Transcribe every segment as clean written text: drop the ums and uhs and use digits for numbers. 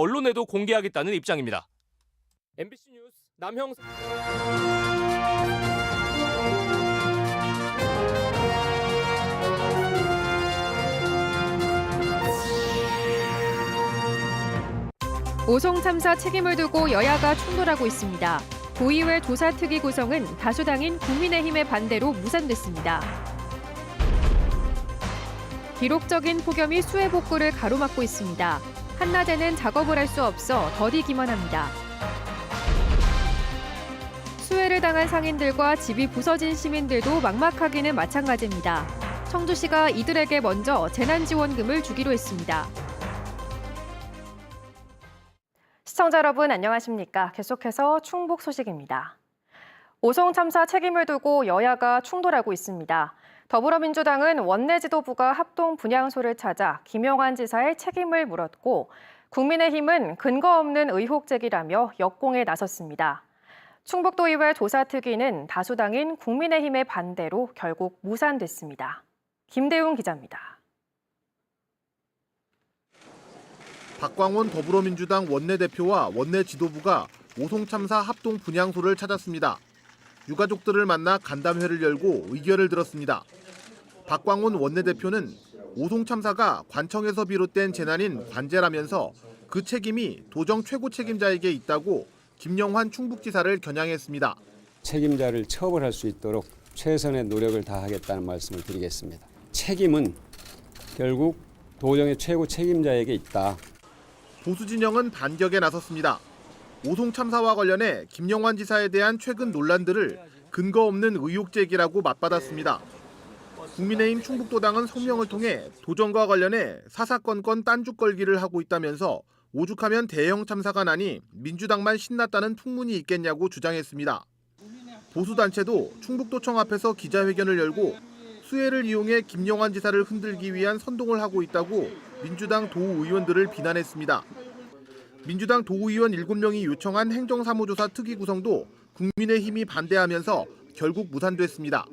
언론에도 공개하겠다는 입장입니다. MBC 뉴스 남형 오송 참사 책임을 두고 여야가 충돌하고 있습니다. 도의회 조사특위 구성은 다수당인 국민의힘의 반대로 무산됐습니다. 기록적인 폭염이 수해 복구를 가로막고 있습니다. 한낮에는 작업을 할 수 없어 더디기만 합니다. 수해를 당한 상인들과 집이 부서진 시민들도 막막하기는 마찬가지입니다. 청주시가 이들에게 먼저 재난지원금을 주기로 했습니다. 시청자 여러분 안녕하십니까? 계속해서 충북 소식입니다. 오송 참사 책임을 두고 여야가 충돌하고 있습니다. 더불어민주당은 원내 지도부가 합동 분향소를 찾아 김영환 지사의 책임을 물었고 국민의힘은 근거 없는 의혹 제기라며 역공에 나섰습니다. 충북도의회 조사특위는 다수당인 국민의힘의 반대로 결국 무산됐습니다. 김대웅 기자입니다. 박광원 더불어민주당 원내대표와 원내 지도부가 오송 참사 합동 분향소를 찾았습니다. 유가족들을 만나 간담회를 열고 의견을 들었습니다. 박광원 원내대표는 오송 참사가 관청에서 비롯된 재난인 관제라면서 그 책임이 도정 최고 책임자에게 있다고 김영환 충북지사를 겨냥했습니다. 책임자를 처벌할 수 있도록 최선의 노력을 다하겠다는 말씀을 드리겠습니다. 책임은 결국 도정의 최고 책임자에게 있다. 보수 진영은 반격에 나섰습니다. 오송 참사와 관련해 김영환 지사에 대한 최근 논란들을 근거 없는 의혹 제기라고 맞받았습니다. 국민의힘 충북도당은 성명을 통해 도정과 관련해 사사건건 딴죽걸기를 하고 있다면서 오죽하면 대형 참사가 나니 민주당만 신났다는 풍문이 있겠냐고 주장했습니다. 보수단체도 충북도청 앞에서 기자회견을 열고 수해를 이용해 김영환 지사를 흔들기 위한 선동을 하고 있다고 민주당 도의원들을 비난했습니다. 민주당 도의원 7명이 요청한 행정사무조사 특위 구성도 국민의힘이 반대하면서 결국 무산됐습니다.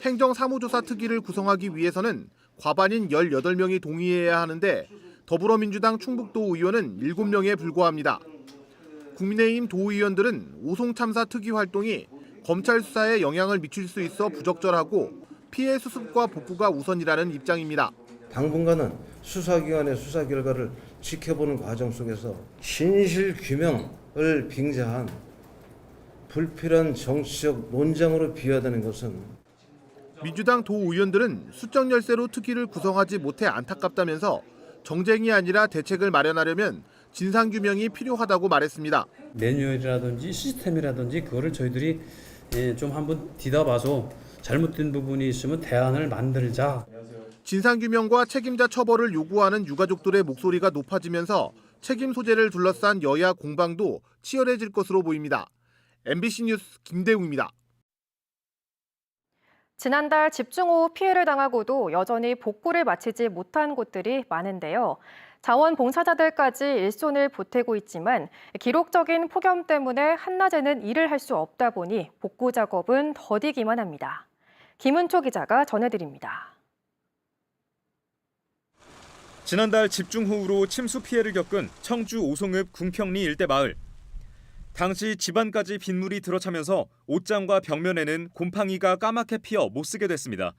행정사무조사 특위를 구성하기 위해서는 과반인 18명이 동의해야 하는데 더불어민주당 충북도 의원은 7명에 불과합니다. 국민의힘 도의원들은 오송 참사 특위 활동이 검찰 수사에 영향을 미칠 수 있어 부적절하고 피해 수습과 복구가 우선이라는 입장입니다. 당분간은 수사기관의 수사 결과를 지켜보는 과정 속에서 진실 규명을 빙자한 불필요한 정치적 논쟁으로 비화되는 것은 민주당 도의원들은 수적 열세로 특위를 구성하지 못해 안타깝다면서 정쟁이 아니라 대책을 마련하려면 진상규명이 필요하다고 말했습니다. 매뉴얼이라든지 시스템이라든지 그거를 저희들이 좀 한번 뒤다봐서 잘못된 부분이 있으면 대안을 만들자. 진상규명과 책임자 처벌을 요구하는 유가족들의 목소리가 높아지면서 책임 소재를 둘러싼 여야 공방도 치열해질 것으로 보입니다. MBC 뉴스 김대웅입니다. 지난달 집중호우 피해를 당하고도 여전히 복구를 마치지 못한 곳들이 많은데요. 자원봉사자들까지 일손을 보태고 있지만 기록적인 폭염 때문에 한낮에는 일을 할 수 없다 보니 복구 작업은 더디기만 합니다. 김은초 기자가 전해드립니다. 지난달 집중호우로 침수 피해를 겪은 청주 오송읍 궁평리 일대 마을. 당시 집안까지 빗물이 들어차면서 옷장과 벽면에는 곰팡이가 까맣게 피어 못쓰게 됐습니다.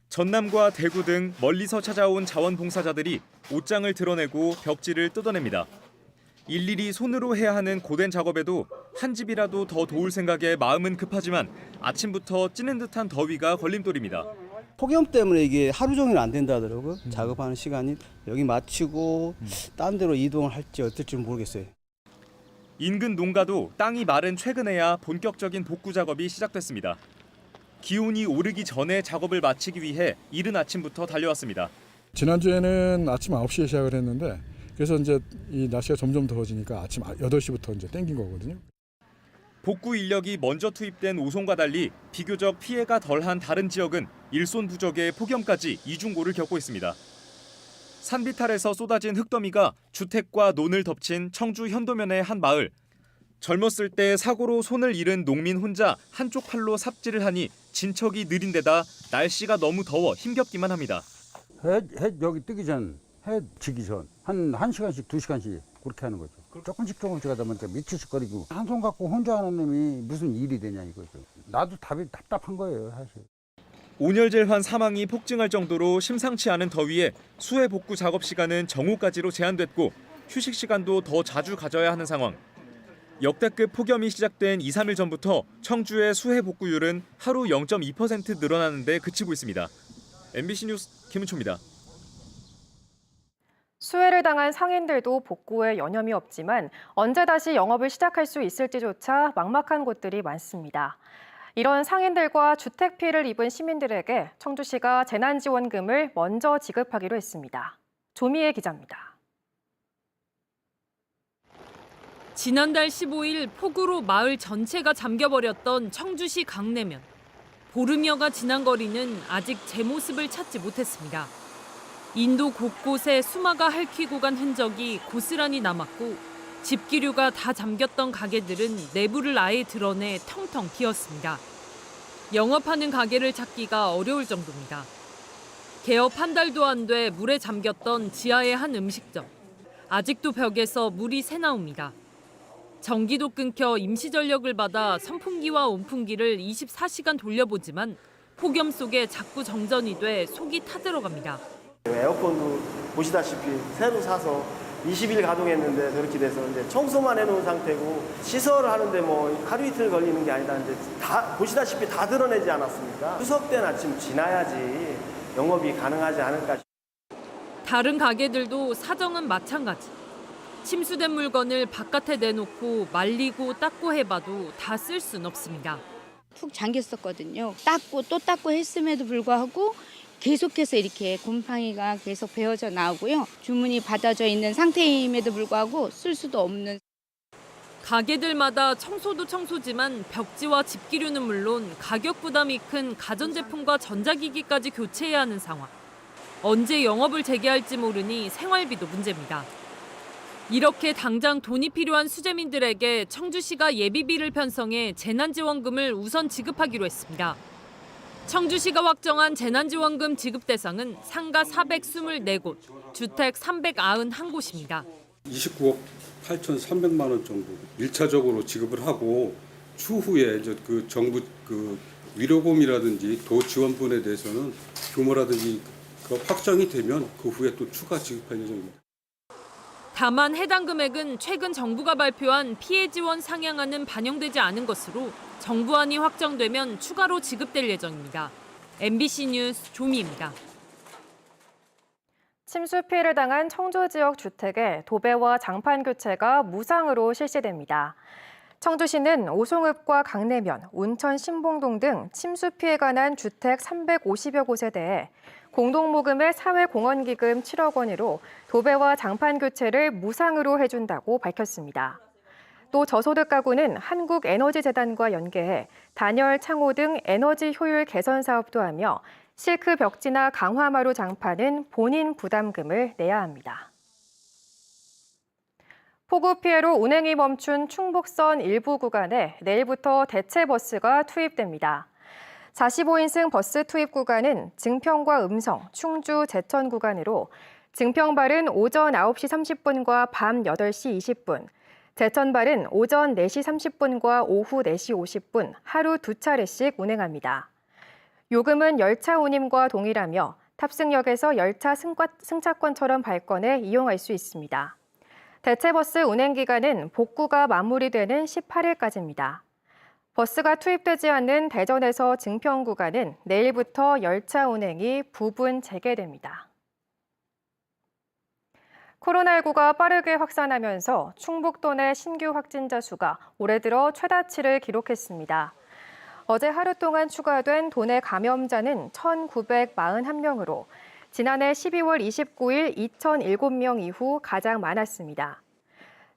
전남과 대구 등 멀리서 찾아온 자원봉사자들이 옷장을 드러내고 벽지를 뜯어냅니다. 일일이 손으로 해야 하는 고된 작업에도 한 집이라도 더 도울 생각에 마음은 급하지만 아침부터 찌는 듯한 더위가 걸림돌입니다. 폭염 때문에 이게 하루 종일 안 된다더라고요. 작업하는 시간이 여기 마치고 딴 데로 이동을 할지 어떨지 모르겠어요. 인근 농가도 땅이 마른 최근에야 본격적인 복구 작업이 시작됐습니다. 기온이 오르기 전에 작업을 마치기 위해 이른 아침부터 달려왔습니다. 지난주에는 아침 9시에 시작을 했는데 그래서 이제 이 날씨가 점점 더워지니까 아침 8시부터 이제 땡긴 거거든요. 복구 인력이 먼저 투입된 오송과 달리 비교적 피해가 덜한 다른 지역은 일손 부족에 폭염까지 이중고를 겪고 있습니다. 산비탈에서 쏟아진 흙더미가 주택과 논을 덮친 청주 현도면의 한 마을. 젊었을 때 사고로 손을 잃은 농민 혼자 한쪽 팔로 삽질을 하니 진척이 느린 데다 날씨가 너무 더워 힘겹기만 합니다. 해 여기 뜨기 전, 해 지기 전 한 1시간씩 2시간씩 그렇게 하는 거죠. 조금씩 하다 보니까 미추sik거리고 한 손 갖고 혼자 하는 놈이 무슨 일이 되냐 이거죠. 나도 답이 답답한 거예요, 사실. 온열질환 사망이 폭증할 정도로 심상치 않은 더위에 수해 복구 작업 시간은 정오까지로 제한됐고 휴식 시간도 더 자주 가져야 하는 상황. 역대급 폭염이 시작된 2, 3일 전부터 청주의 수해 복구율은 하루 0.2% 늘어나는 데 그치고 있습니다. MBC 뉴스 김은초입니다. 수해를 당한 상인들도 복구에 여념이 없지만 언제 다시 영업을 시작할 수 있을지조차 막막한 곳들이 많습니다. 이런 상인들과 주택 피해를 입은 시민들에게 청주시가 재난지원금을 먼저 지급하기로 했습니다. 조미애 기자입니다. 지난달 15일 폭우로 마을 전체가 잠겨버렸던 청주시 강내면. 보름여가 지난 거리는 아직 제 모습을 찾지 못했습니다. 인도 곳곳에 수마가 핥히고 간 흔적이 고스란히 남았고 집기류가 다 잠겼던 가게들은 내부를 아예 드러내 텅텅 비었습니다. 영업하는 가게를 찾기가 어려울 정도입니다. 개업 한 달도 안 돼 물에 잠겼던 지하의 한 음식점. 아직도 벽에서 물이 새나옵니다. 전기도 끊겨 임시전력을 받아 선풍기와 온풍기를 24시간 돌려보지만 폭염 속에 자꾸 정전이 돼 속이 타들어갑니다. 에어컨도 보시다시피 새로 사서 20일 가동했는데 저렇게 돼서 이제 청소만 해놓은 상태고 시설을 하는데 뭐 하루 이틀 걸리는 게 아니다. 이제 다 보시다시피 다 드러내지 않았습니까? 추석 때는 아침 지나야지 영업이 가능하지 않을까. 다른 가게들도 사정은 마찬가지. 침수된 물건을 바깥에 내놓고 말리고 닦고 해봐도 다 쓸 순 없습니다. 푹 잠겼었거든요. 닦고 또 닦고 했음에도 불구하고 계속해서 이렇게 곰팡이가 계속 베어져 나오고요. 주문이 받아져 있는 상태임에도 불구하고 쓸 수도 없는. 가게들마다 청소도 청소지만 벽지와 집기류는 물론 가격 부담이 큰 가전제품과 전자기기까지 교체해야 하는 상황. 언제 영업을 재개할지 모르니 생활비도 문제입니다. 이렇게 당장 돈이 필요한 수재민들에게 청주시가 예비비를 편성해 재난지원금을 우선 지급하기로 했습니다. 청주시가 확정한 재난지원금 지급 대상은 상가 424곳, 주택 391곳입니다. 29억 8,300만 원 정도 1차적으로 지급을 하고 추후에 이제 그 정부 그 위로금이라든지 도 지원분에 대해서는 규모라든지 그 확정이 되면 그 후에 또 추가 지급할 예정입니다. 다만 해당 금액은 최근 정부가 발표한 피해 지원 상향안은 반영되지 않은 것으로 정부안이 확정되면 추가로 지급될 예정입니다. MBC 뉴스 조미입니다. 침수 피해를 당한 청주 지역 주택의 도배와 장판 교체가 무상으로 실시됩니다. 청주시는 오송읍과 강내면, 운천 신봉동 등 침수 피해가 난 주택 350여 곳에 대해 공동모금의 사회공헌기금 7억 원으로 도배와 장판 교체를 무상으로 해준다고 밝혔습니다. 또 저소득 가구는 한국에너지재단과 연계해 단열, 창호 등 에너지 효율 개선 사업도 하며 실크 벽지나 강화마루 장판은 본인 부담금을 내야 합니다. 폭우 피해로 운행이 멈춘 충북선 일부 구간에 내일부터 대체 버스가 투입됩니다. 45인승 버스 투입 구간은 증평과 음성, 충주, 제천 구간으로 증평발은 오전 9시 30분과 밤 8시 20분, 제천발은 오전 4시 30분과 오후 4시 50분 하루 2차례씩 운행합니다. 요금은 열차 운임과 동일하며 탑승역에서 열차 승차권처럼 발권해 이용할 수 있습니다. 대체버스 운행 기간은 복구가 마무리되는 18일까지입니다. 버스가 투입되지 않는 대전에서 증평 구간은 내일부터 열차 운행이 부분 재개됩니다. 코로나19가 빠르게 확산하면서 충북도 내 신규 확진자 수가 올해 들어 최다치를 기록했습니다. 어제 하루 동안 추가된 도내 감염자는 1,941명으로 지난해 12월 29일 2,007명 이후 가장 많았습니다.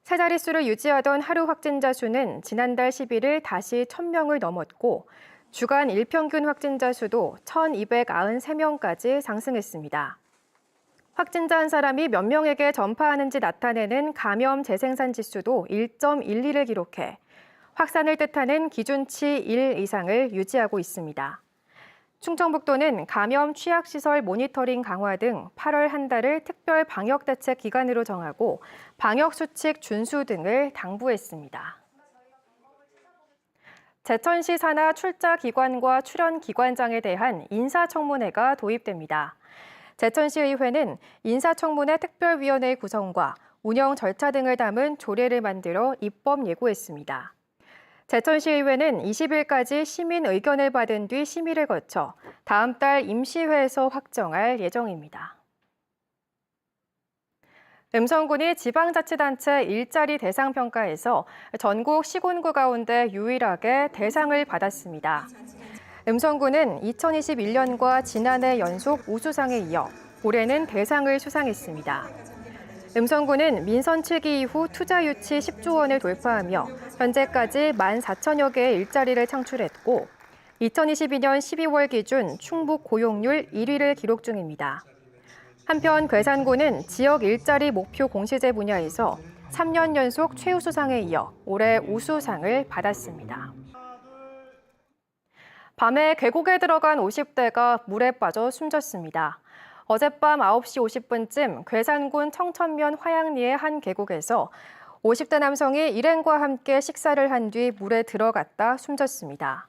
세 자릿수를 유지하던 하루 확진자 수는 지난달 10일을 다시 1,000명을 넘었고 주간 일평균 확진자 수도 1,293명까지 상승했습니다. 확진자 한 사람이 몇 명에게 전파하는지 나타내는 감염 재생산 지수도 1.12를 기록해 확산을 뜻하는 기준치 1 이상을 유지하고 있습니다. 충청북도는 감염 취약시설 모니터링 강화 등 8월 한 달을 특별 방역대책 기간으로 정하고 방역수칙 준수 등을 당부했습니다. 제천시 산하 출자기관과 출연기관장에 대한 인사청문회가 도입됩니다. 제천시의회는 인사청문회 특별위원회 구성과 운영 절차 등을 담은 조례를 만들어 입법 예고했습니다. 제천시의회는 20일까지 시민 의견을 받은 뒤 심의를 거쳐 다음 달 임시회에서 확정할 예정입니다. 음성군이 지방자치단체 일자리 대상평가에서 전국 시군구 가운데 유일하게 대상을 받았습니다. 음성군은 2021년과 지난해 연속 우수상에 이어 올해는 대상을 수상했습니다. 음성군은 민선 7기 이후 투자 유치 10조 원을 돌파하며 현재까지 14,000여 개의 일자리를 창출했고 2022년 12월 기준 충북 고용률 1위를 기록 중입니다. 한편 괴산군은 지역 일자리 목표 공시제 분야에서 3년 연속 최우수상에 이어 올해 우수상을 받았습니다. 밤에 계곡에 들어간 50대가 물에 빠져 숨졌습니다. 어젯밤 9시 50분쯤 괴산군 청천면 화양리의 한 계곡에서 50대 남성이 일행과 함께 식사를 한 뒤 물에 들어갔다 숨졌습니다.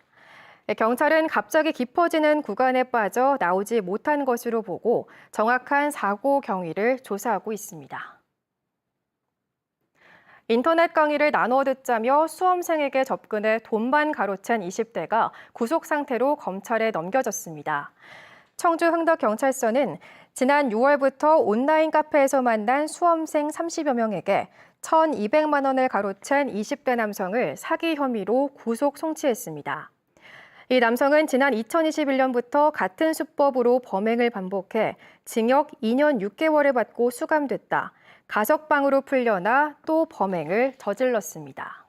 경찰은 갑자기 깊어지는 구간에 빠져 나오지 못한 것으로 보고 정확한 사고 경위를 조사하고 있습니다. 인터넷 강의를 나눠 듣자며 수험생에게 접근해 돈만 가로챈 20대가 구속 상태로 검찰에 넘겨졌습니다. 청주 흥덕경찰서는 지난 6월부터 온라인 카페에서 만난 수험생 30여 명에게 1,200만 원을 가로챈 20대 남성을 사기 혐의로 구속 송치했습니다. 이 남성은 지난 2021년부터 같은 수법으로 범행을 반복해 징역 2년 6개월을 받고 수감됐다. 가석방으로 풀려나 또 범행을 저질렀습니다.